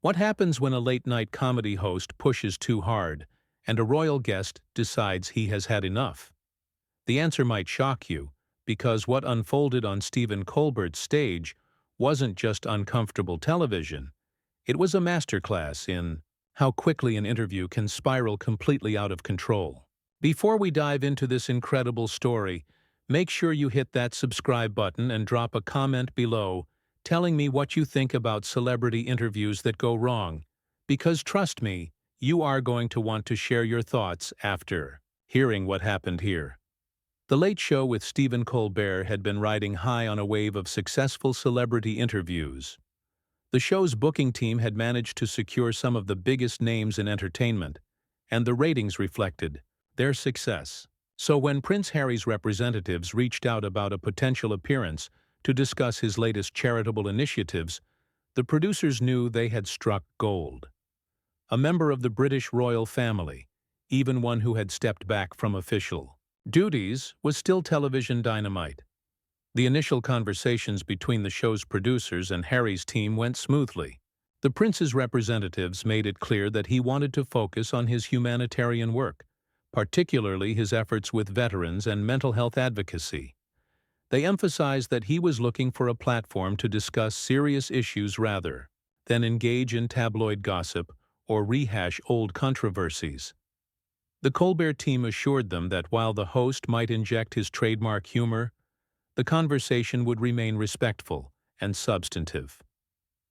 What happens when a late-night comedy host pushes too hard and a royal guest decides he has had enough? The answer might shock you, because what unfolded on Stephen Colbert's stage wasn't just uncomfortable television. It was a masterclass in how quickly an interview can spiral completely out of control. Before we dive into this incredible story, make sure you hit that subscribe button and drop a comment below telling me what you think about celebrity interviews that go wrong, because trust me, you are going to want to share your thoughts after hearing what happened here. The Late Show with Stephen Colbert had been riding high on a wave of successful celebrity interviews. The show's booking team had managed to secure some of the biggest names in entertainment, and the ratings reflected their success. So when Prince Harry's representatives reached out about a potential appearance to discuss his latest charitable initiatives, the producers knew they had struck gold. A member of the British royal family, even one who had stepped back from official duties, was still television dynamite. The initial conversations between the show's producers and Harry's team went smoothly. The prince's representatives made it clear that he wanted to focus on his humanitarian work, particularly his efforts with veterans and mental health advocacy. They emphasized that he was looking for a platform to discuss serious issues rather than engage in tabloid gossip or rehash old controversies. The Colbert team assured them that while the host might inject his trademark humor, the conversation would remain respectful and substantive.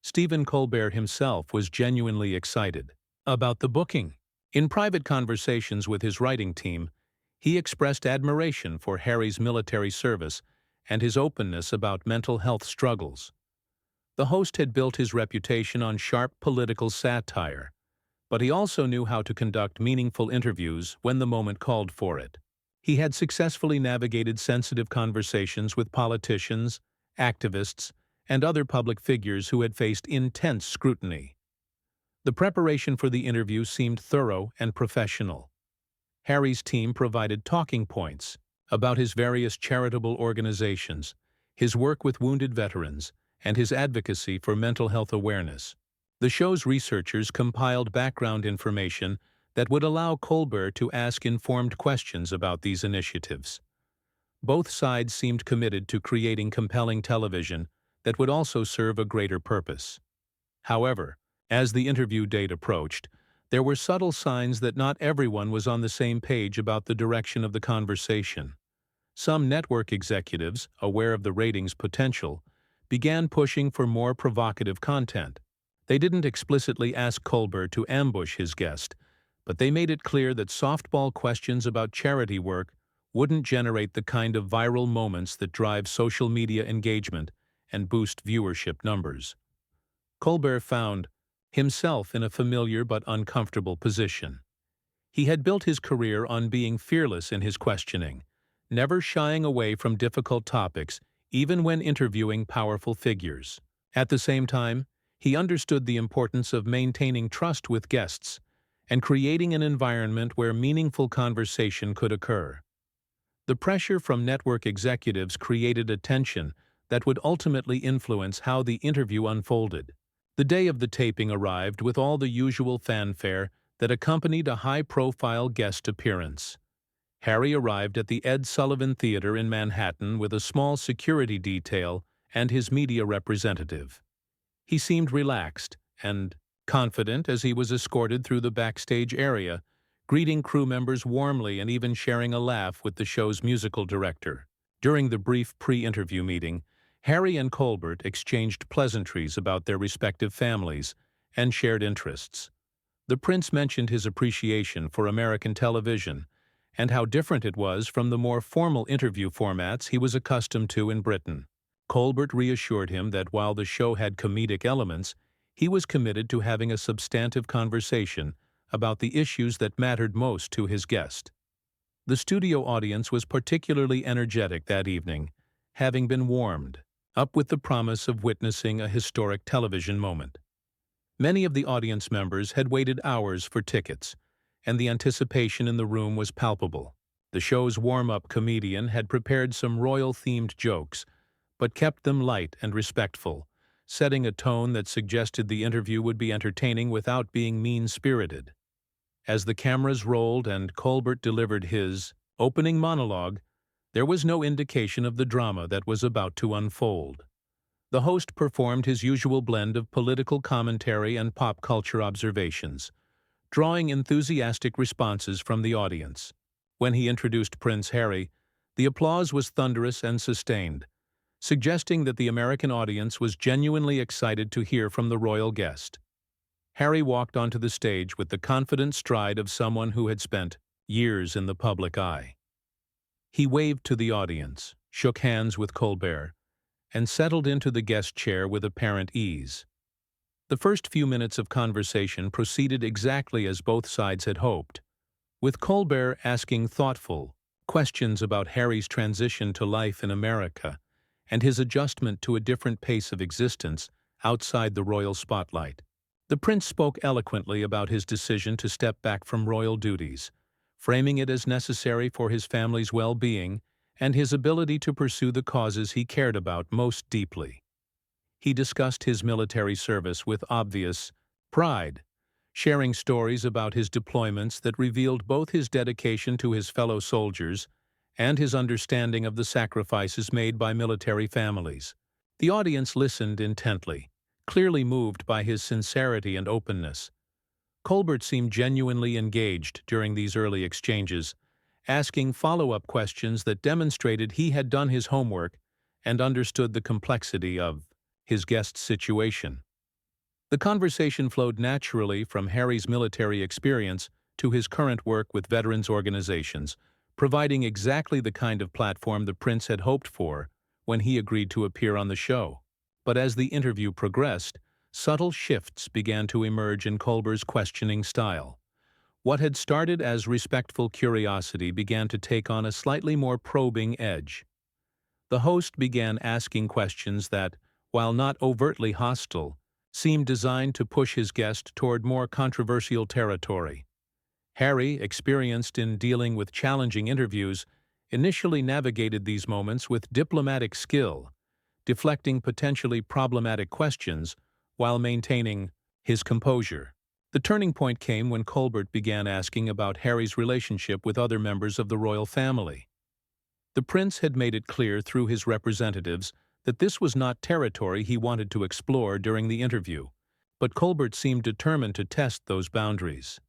Stephen Colbert himself was genuinely excited about the booking. In private conversations with his writing team, he expressed admiration for Harry's military service and his openness about mental health struggles. The host had built his reputation on sharp political satire, but he also knew how to conduct meaningful interviews when the moment called for it. He had successfully navigated sensitive conversations with politicians, activists, and other public figures who had faced intense scrutiny. The preparation for the interview seemed thorough and professional. Harry's team provided talking points about his various charitable organizations, his work with wounded veterans, and his advocacy for mental health awareness. The show's researchers compiled background information that would allow Colbert to ask informed questions about these initiatives. Both sides seemed committed to creating compelling television that would also serve a greater purpose. However, as the interview date approached, there were subtle signs that not everyone was on the same page about the direction of the conversation. Some network executives, aware of the ratings' potential, began pushing for more provocative content. They didn't explicitly ask Colbert to ambush his guest, but they made it clear that softball questions about charity work wouldn't generate the kind of viral moments that drive social media engagement and boost viewership numbers. Colbert found himself in a familiar but uncomfortable position. He had built his career on being fearless in his questioning, never shying away from difficult topics, even when interviewing powerful figures. At the same time, he understood the importance of maintaining trust with guests and creating an environment where meaningful conversation could occur. The pressure from network executives created a tension that would ultimately influence how the interview unfolded. The day of the taping arrived with all the usual fanfare that accompanied a high-profile guest appearance. Harry arrived at the Ed Sullivan Theater in Manhattan with a small security detail and his media representative. He seemed relaxed and confident as he was escorted through the backstage area, greeting crew members warmly and even sharing a laugh with the show's musical director. During the brief pre-interview meeting, Harry and Colbert exchanged pleasantries about their respective families and shared interests. The prince mentioned his appreciation for American television and how different it was from the more formal interview formats he was accustomed to in Britain. Colbert reassured him that while the show had comedic elements, he was committed to having a substantive conversation about the issues that mattered most to his guest. The studio audience was particularly energetic that evening, having been warmed up with the promise of witnessing a historic television moment. Many of the audience members had waited hours for tickets, and the anticipation in the room was palpable. The show's warm-up comedian had prepared some royal-themed jokes, but kept them light and respectful, setting a tone that suggested the interview would be entertaining without being mean-spirited. As the cameras rolled and Colbert delivered his opening monologue, there was no indication of the drama that was about to unfold. The host performed his usual blend of political commentary and pop culture observations, drawing enthusiastic responses from the audience. When he introduced Prince Harry, the applause was thunderous and sustained, suggesting that the American audience was genuinely excited to hear from the royal guest. Harry walked onto the stage with the confident stride of someone who had spent years in the public eye. He waved to the audience, shook hands with Colbert, and settled into the guest chair with apparent ease. The first few minutes of conversation proceeded exactly as both sides had hoped, with Colbert asking thoughtful questions about Harry's transition to life in America and his adjustment to a different pace of existence outside the royal spotlight. The prince spoke eloquently about his decision to step back from royal duties, framing it as necessary for his family's well-being and his ability to pursue the causes he cared about most deeply. He discussed his military service with obvious pride, sharing stories about his deployments that revealed both his dedication to his fellow soldiers and his understanding of the sacrifices made by military families. The audience listened intently, clearly moved by his sincerity and openness. Colbert seemed genuinely engaged during these early exchanges, asking follow-up questions that demonstrated he had done his homework and understood the complexity of his guest's situation. The conversation flowed naturally from Harry's military experience to his current work with veterans organizations, providing exactly the kind of platform the prince had hoped for when he agreed to appear on the show. But as the interview progressed, subtle shifts began to emerge in Colbert's questioning style. What had started as respectful curiosity began to take on a slightly more probing edge. The host began asking questions that, while not overtly hostile, seemed designed to push his guest toward more controversial territory. Harry, experienced in dealing with challenging interviews, initially navigated these moments with diplomatic skill, deflecting potentially problematic questions while maintaining his composure. The turning point came when Colbert began asking about Harry's relationship with other members of the royal family. The prince had made it clear through his representatives that this was not territory he wanted to explore during the interview, but Colbert seemed determined to test those boundaries.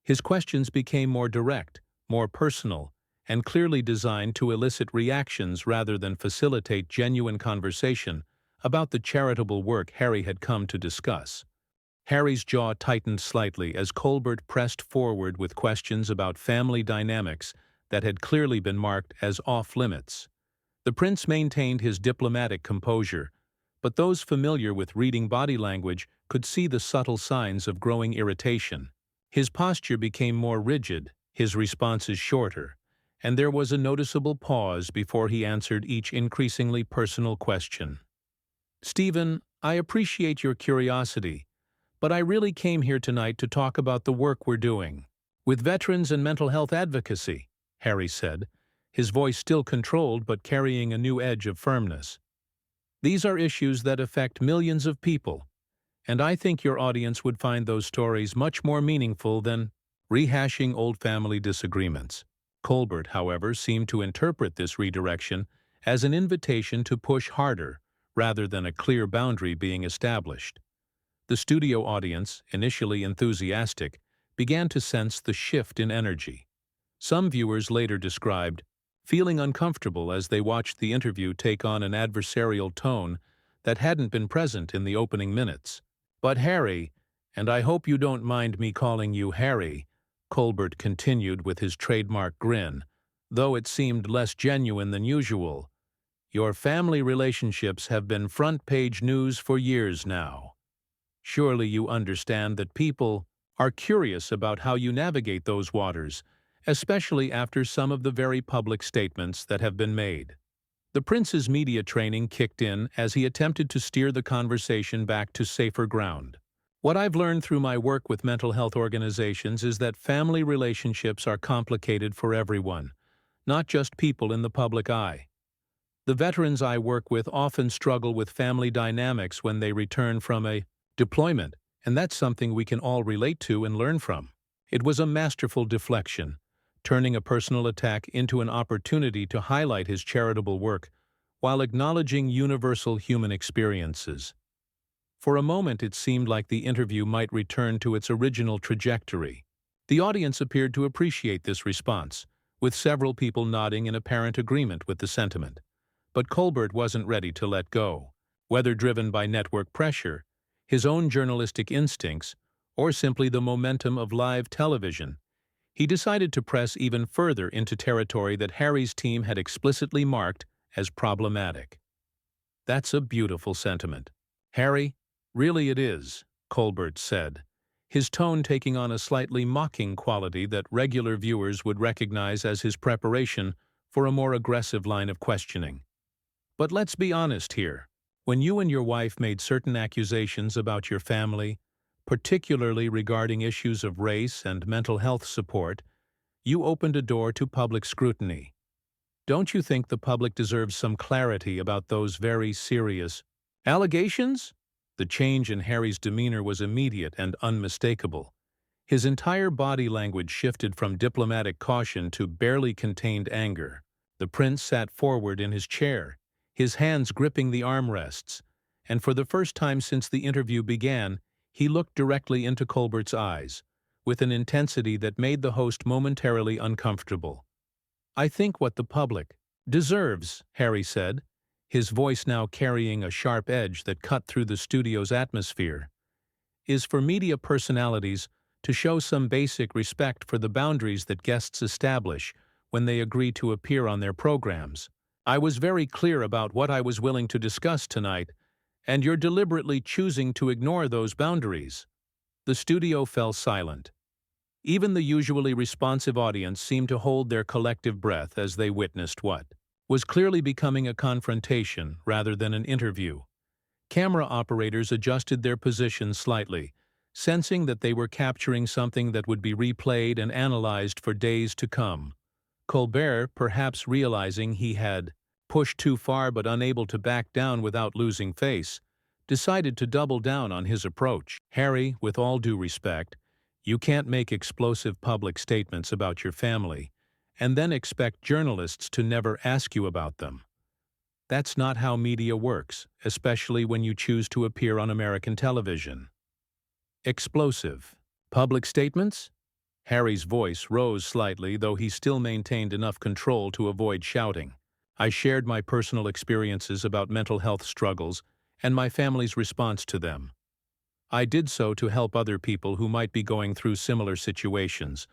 His questions became more direct, more personal, and clearly designed to elicit reactions rather than facilitate genuine conversation about the charitable work Harry had come to discuss. Harry's jaw tightened slightly as Colbert pressed forward with questions about family dynamics that had clearly been marked as off-limits. The prince maintained his diplomatic composure, but those familiar with reading body language could see the subtle signs of growing irritation. His posture became more rigid, his responses shorter, and there was a noticeable pause before he answered each increasingly personal question. "Stephen, I appreciate your curiosity, but I really came here tonight to talk about the work we're doing with veterans and mental health advocacy," Harry said, his voice still controlled but carrying a new edge of firmness. "These are issues that affect millions of people, and I think your audience would find those stories much more meaningful than rehashing old family disagreements." Colbert, however, seemed to interpret this redirection as an invitation to push harder rather than a clear boundary being established. The studio audience, initially enthusiastic, began to sense the shift in energy. Some viewers later described feeling uncomfortable as they watched the interview take on an adversarial tone that hadn't been present in the opening minutes. "But Harry, and I hope you don't mind me calling you Harry," Colbert continued with his trademark grin, though it seemed less genuine than usual, "your family relationships have been front-page news for years now. Surely you understand that people are curious about how you navigate those waters, especially after some of the very public statements that have been made." The prince's media training kicked in as he attempted to steer the conversation back to safer ground. "What I've learned through my work with mental health organizations is that family relationships are complicated for everyone, not just people in the public eye. The veterans I work with often struggle with family dynamics when they return from a deployment, and that's something we can all relate to and learn from. It was a masterful deflection, turning a personal attack into an opportunity to highlight his charitable work while acknowledging universal human experiences. For a moment it seemed like the interview might return to its original trajectory. The audience appeared to appreciate this response, with several people nodding in apparent agreement with the sentiment. But Colbert wasn't ready to let go. Whether driven by network pressure, his own journalistic instincts, or simply the momentum of live television, he decided to press even further into territory that Harry's team had explicitly marked as problematic. That's a beautiful sentiment. Harry, really it is, Colbert said, his tone taking on a slightly mocking quality that regular viewers would recognize as his preparation for a more aggressive line of questioning. But let's be honest here. When you and your wife made certain accusations about your family, particularly regarding issues of race and mental health support, you opened a door to public scrutiny. Don't you think the public deserves some clarity about those very serious allegations? The change in Harry's demeanor was immediate and unmistakable. His entire body language shifted from diplomatic caution to barely contained anger. The prince sat forward in his chair, his hands gripping the armrests, and for the first time since the interview began, he looked directly into Colbert's eyes, with an intensity that made the host momentarily uncomfortable. "I think what the public deserves," Harry said, his voice now carrying a sharp edge that cut through the studio's atmosphere, "is for media personalities to show some basic respect for the boundaries that guests establish when they agree to appear on their programs. I was very clear about what I was willing to discuss tonight, and you're deliberately choosing to ignore those boundaries." The studio fell silent. Even the usually responsive audience seemed to hold their collective breath as they witnessed what was clearly becoming a confrontation rather than an interview. Camera operators adjusted their positions slightly, sensing that they were capturing something that would be replayed and analyzed for days to come. Colbert, perhaps realizing he had pushed too far but unable to back down without losing face, decided to double down on his approach. "Harry, with all due respect, you can't make explosive public statements about your family and then expect journalists to never ask you about them. That's not how media works, especially when you choose to appear on American television." Explosive public statements? Harry's voice rose slightly, though he still maintained enough control to avoid shouting. "I shared my personal experiences about mental health struggles and my family's response to them. I did so to help other people who might be going through similar situations.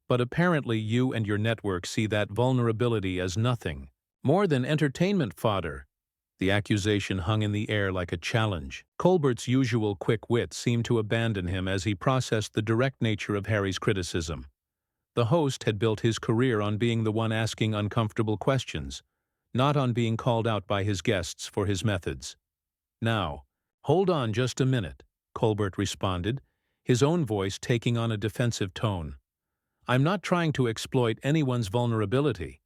But apparently you and your network see that vulnerability as nothing more than entertainment fodder." The accusation hung in the air like a challenge. Colbert's usual quick wit seemed to abandon him as he processed the direct nature of Harry's criticism. The host had built his career on being the one asking uncomfortable questions, not on being called out by his guests for his methods. "Now, hold on just a minute," Colbert responded, his own voice taking on a defensive tone. "I'm not trying to exploit anyone's vulnerability.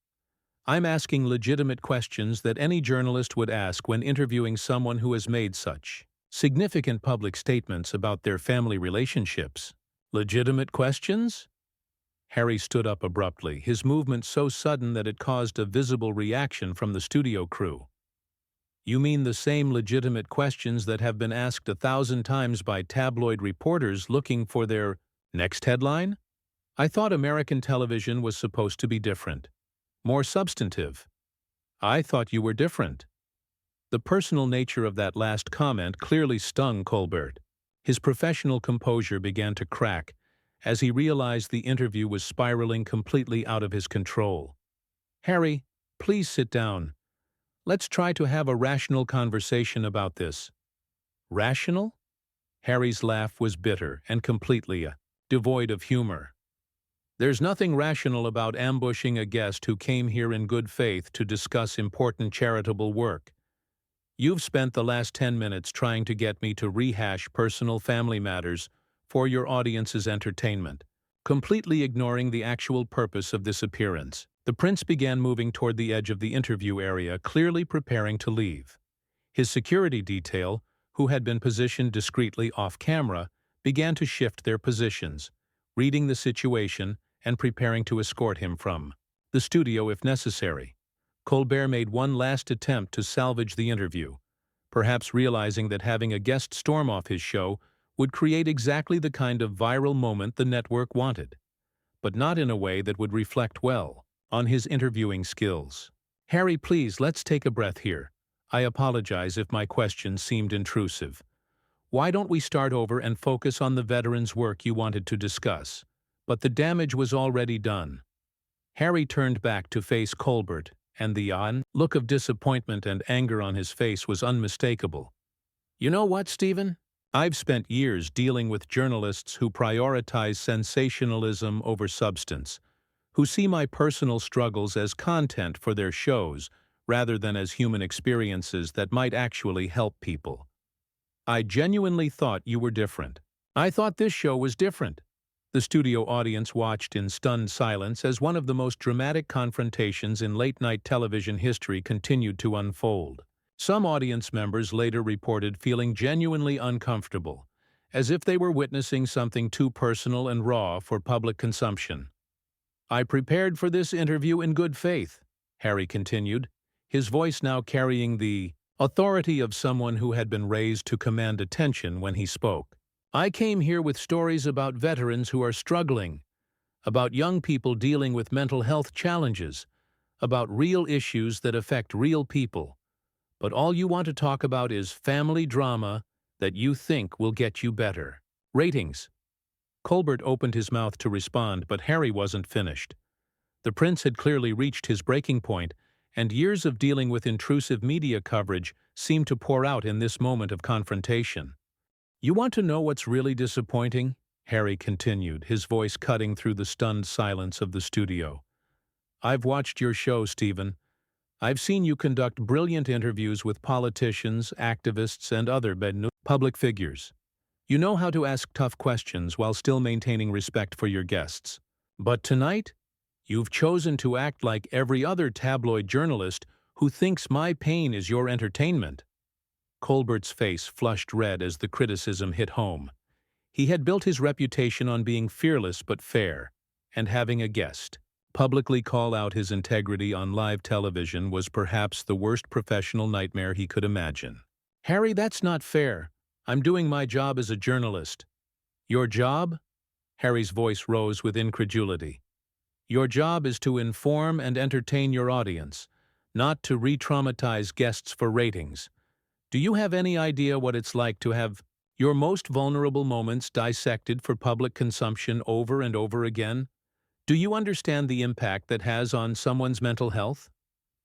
I'm asking legitimate questions that any journalist would ask when interviewing someone who has made such significant public statements about their family relationships." "Legitimate questions?" Harry stood up abruptly, his movement so sudden that it caused a visible reaction from the studio crew. "You mean the same legitimate questions that have been asked 1,000 times by tabloid reporters looking for their next headline? I thought American television was supposed to be different, more substantive. I thought you were different." The personal nature of that last comment clearly stung Colbert. His professional composure began to crack as he realized the interview was spiraling completely out of his control. "Harry, please sit down. Let's try to have a rational conversation about this." "Rational?" Harry's laugh was bitter and completely devoid of humor. "There's nothing rational about ambushing a guest who came here in good faith to discuss important charitable work. You've spent the last 10 minutes trying to get me to rehash personal family matters for your audience's entertainment, completely ignoring the actual purpose of this appearance. The prince began moving toward the edge of the interview area, clearly preparing to leave. His security detail, who had been positioned discreetly off-camera, began to shift their positions, reading the situation and preparing to escort him from the studio if necessary. Colbert made one last attempt to salvage the interview, perhaps realizing that having a guest storm off his show would create exactly the kind of viral moment the network wanted, but not in a way that would reflect well on his interviewing skills. "Harry, please, let's take a breath here. I apologize if my questions seemed intrusive. Why don't we start over and focus on the veteran's work you wanted to discuss?" But the damage was already done. Harry turned back to face Colbert, and the look of disappointment and anger on his face was unmistakable. "You know what, Stephen? I've spent years dealing with journalists who prioritize sensationalism over substance, who see my personal struggles as content for their shows rather than as human experiences that might actually help people. I genuinely thought you were different. I thought this show was different." The studio audience watched in stunned silence as one of the most dramatic confrontations in late-night television history continued to unfold. Some audience members later reported feeling genuinely uncomfortable, as if they were witnessing something too personal and raw for public consumption. "I prepared for this interview in good faith," Harry continued, his voice now carrying the authority of someone who had been raised to command attention when he spoke. "I came here with stories about veterans who are struggling, about young people dealing with mental health challenges, about real issues that affect real people. But all you want to talk about is family drama that you think will get you better. Ratings." Colbert opened his mouth to respond, but Harry wasn't finished. The prince had clearly reached his breaking point, and years of dealing with intrusive media coverage seemed to pour out in this moment of confrontation. "You want to know what's really disappointing?" Harry continued, his voice cutting through the stunned silence of the studio. "I've watched your show, Stephen. I've seen you conduct brilliant interviews with politicians, activists, and other public figures. You know how to ask tough questions while still maintaining respect for your guests. But tonight, you've chosen to act like every other tabloid journalist who thinks my pain is your entertainment." Colbert's face flushed red as the criticism hit home. He had built his reputation on being fearless but fair, and having a guest publicly call out his integrity on live television was perhaps the worst professional nightmare he could imagine. "Harry, that's not fair. I'm doing my job as a journalist." "Your job?" Harry's voice rose with incredulity. "Your job is to inform and entertain your audience, not to re-traumatize guests for ratings. Do you have any idea what it's like to have your most vulnerable moments dissected for public consumption over and over again? Do you understand the impact that has on someone's mental health?"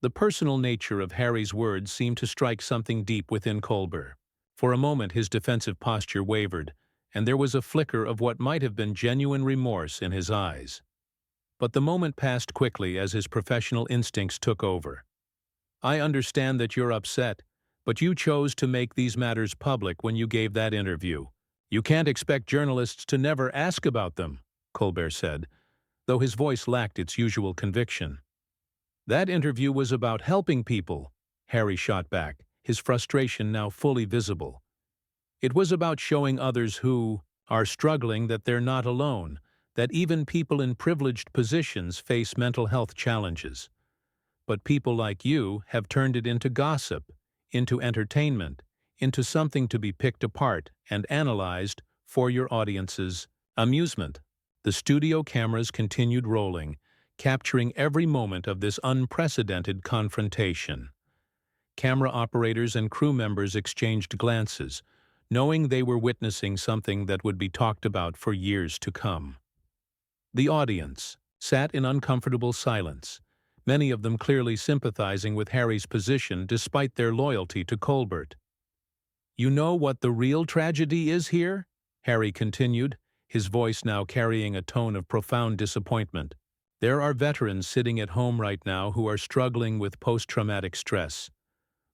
The personal nature of Harry's words seemed to strike something deep within Colbert. For a moment his defensive posture wavered, and there was a flicker of what might have been genuine remorse in his eyes. But the moment passed quickly as his professional instincts took over. "I understand that you're upset, but you chose to make these matters public when you gave that interview. You can't expect journalists to never ask about them," Colbert said, though his voice lacked its usual conviction. "That interview was about helping people," Harry shot back, his frustration now fully visible. "It was about showing others who are struggling that they're not alone, that even people in privileged positions face mental health challenges. But people like you have turned it into gossip, into entertainment, into something to be picked apart and analyzed for your audience's amusement." The studio cameras continued rolling, capturing every moment of this unprecedented confrontation. Camera operators and crew members exchanged glances, knowing they were witnessing something that would be talked about for years to come. The audience sat in uncomfortable silence, many of them clearly sympathizing with Harry's position despite their loyalty to Colbert. "You know what the real tragedy is here?" Harry continued, his voice now carrying a tone of profound disappointment. "There are veterans sitting at home right now who are struggling with post-traumatic stress,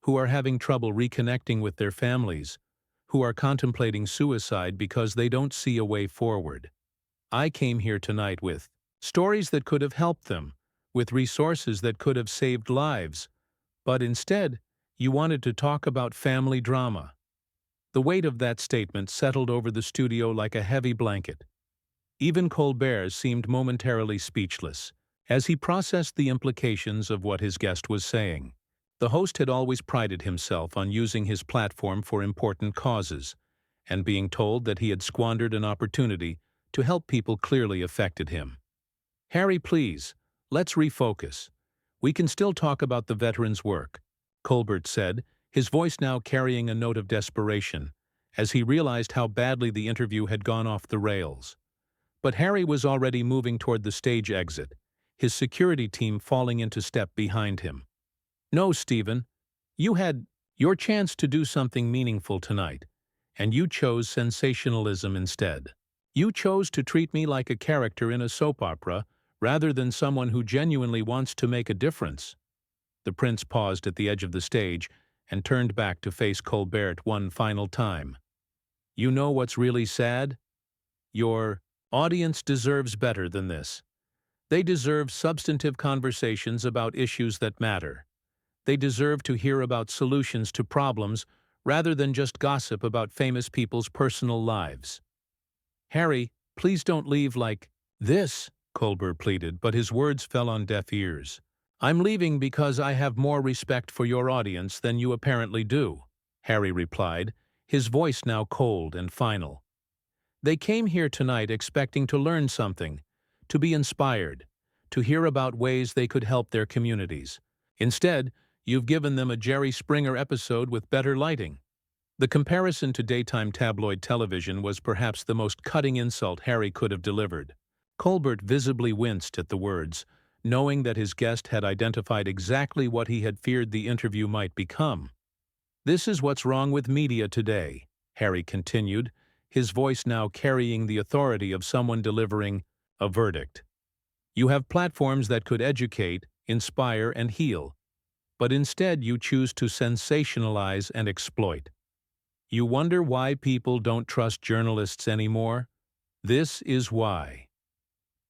who are having trouble reconnecting with their families, who are contemplating suicide because they don't see a way forward. I came here tonight with stories that could have helped them, with resources that could have saved lives, but instead, you wanted to talk about family drama. The weight of that statement settled over the studio like a heavy blanket. Even Colbert seemed momentarily speechless, as he processed the implications of what his guest was saying. The host had always prided himself on using his platform for important causes, and being told that he had squandered an opportunity to help people clearly affected him. "Harry, please, let's refocus. We can still talk about the veterans' work," Colbert said, his voice now carrying a note of desperation, as he realized how badly the interview had gone off the rails. But Harry was already moving toward the stage exit, his security team falling into step behind him. "No, Stephen. You had your chance to do something meaningful tonight, and you chose sensationalism instead. You chose to treat me like a character in a soap opera rather than someone who genuinely wants to make a difference." The prince paused at the edge of the stage and turned back to face Colbert one final time. "You know what's really sad? Your audience deserves better than this. They deserve substantive conversations about issues that matter. They deserve to hear about solutions to problems rather than just gossip about famous people's personal lives." "Harry, please don't leave like this," Colbert pleaded, but his words fell on deaf ears. "I'm leaving because I have more respect for your audience than you apparently do," Harry replied, his voice now cold and final. "They came here tonight expecting to learn something, to be inspired, to hear about ways they could help their communities. Instead, you've given them a Jerry Springer episode with better lighting." The comparison to daytime tabloid television was perhaps the most cutting insult Harry could have delivered. Colbert visibly winced at the words, knowing that his guest had identified exactly what he had feared the interview might become. "This is what's wrong with media today," Harry continued, his voice now carrying the authority of someone delivering a verdict. "You have platforms that could educate, inspire, and heal, but instead you choose to sensationalize and exploit. You wonder why people don't trust journalists anymore? This is why."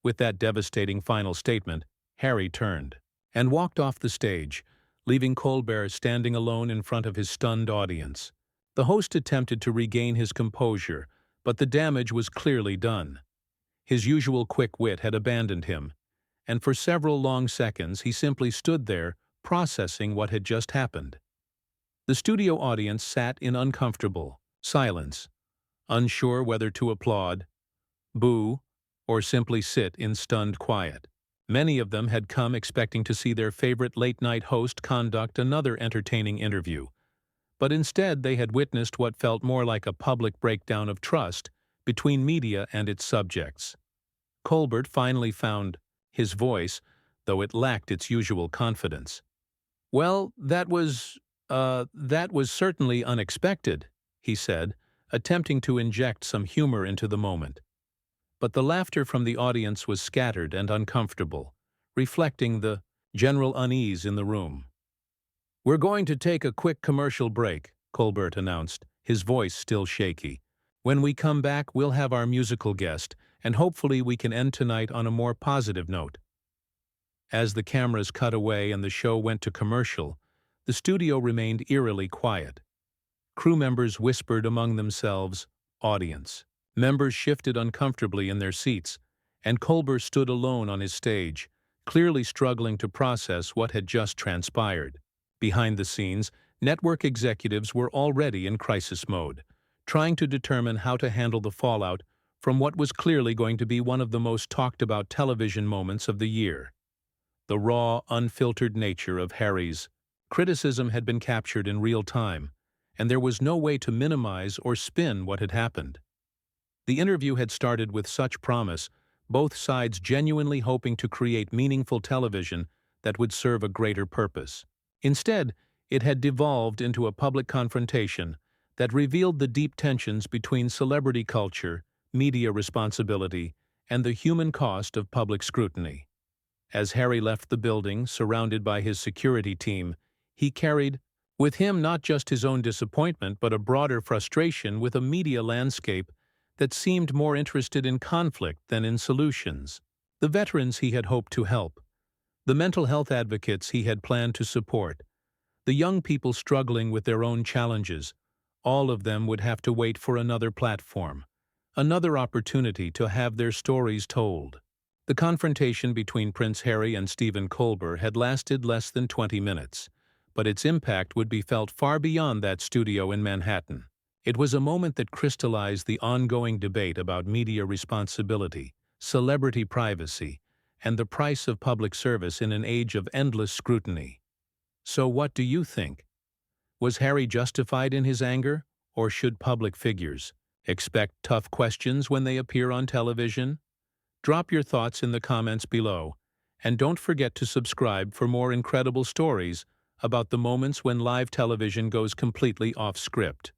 With that devastating final statement, Harry turned and walked off the stage, leaving Colbert standing alone in front of his stunned audience. The host attempted to regain his composure, but the damage was clearly done. His usual quick wit had abandoned him, and for several long seconds he simply stood there, processing what had just happened. The studio audience sat in uncomfortable silence, unsure whether to applaud, boo, or simply sit in stunned quiet. Many of them had come expecting to see their favorite late-night host conduct another entertaining interview, but instead they had witnessed what felt more like a public breakdown of trust between media and its subjects. Colbert finally found his voice, though it lacked its usual confidence. "Well, that was certainly unexpected," he said, attempting to inject some humor into the moment. But the laughter from the audience was scattered and uncomfortable, reflecting the general unease in the room. "We're going to take a quick commercial break," Colbert announced, his voice still shaky. "When we come back, we'll have our musical guest, and hopefully we can end tonight on a more positive note." As the cameras cut away and the show went to commercial, the studio remained eerily quiet. Crew members whispered among themselves, "Audience." Members shifted uncomfortably in their seats, and Colbert stood alone on his stage, clearly struggling to process what had just transpired. Behind the scenes, network executives were already in crisis mode, trying to determine how to handle the fallout from what was clearly going to be one of the most talked-about television moments of the year. The raw, unfiltered nature of Harry's criticism had been captured in real time, and there was no way to minimize or spin what had happened. The interview had started with such promise, both sides genuinely hoping to create meaningful television that would serve a greater purpose. Instead, it had devolved into a public confrontation that revealed the deep tensions between celebrity culture, media responsibility, and the human cost of public scrutiny. As Harry left the building, surrounded by his security team, he carried with him not just his own disappointment but a broader frustration with a media landscape that seemed more interested in conflict than in solutions. The veterans he had hoped to help, the mental health advocates he had planned to support, the young people struggling with their own challenges, all of them would have to wait for another platform, another opportunity to have their stories told. The confrontation between Prince Harry and Stephen Colbert had lasted less than 20 minutes, but its impact would be felt far beyond that studio in Manhattan. It was a moment that crystallized the ongoing debate about media responsibility, celebrity privacy, and the price of public service in an age of endless scrutiny. So what do you think? Was Harry justified in his anger, or should public figures expect tough questions when they appear on television? Drop your thoughts in the comments below, and don't forget to subscribe for more incredible stories about the moments when live television goes completely off script.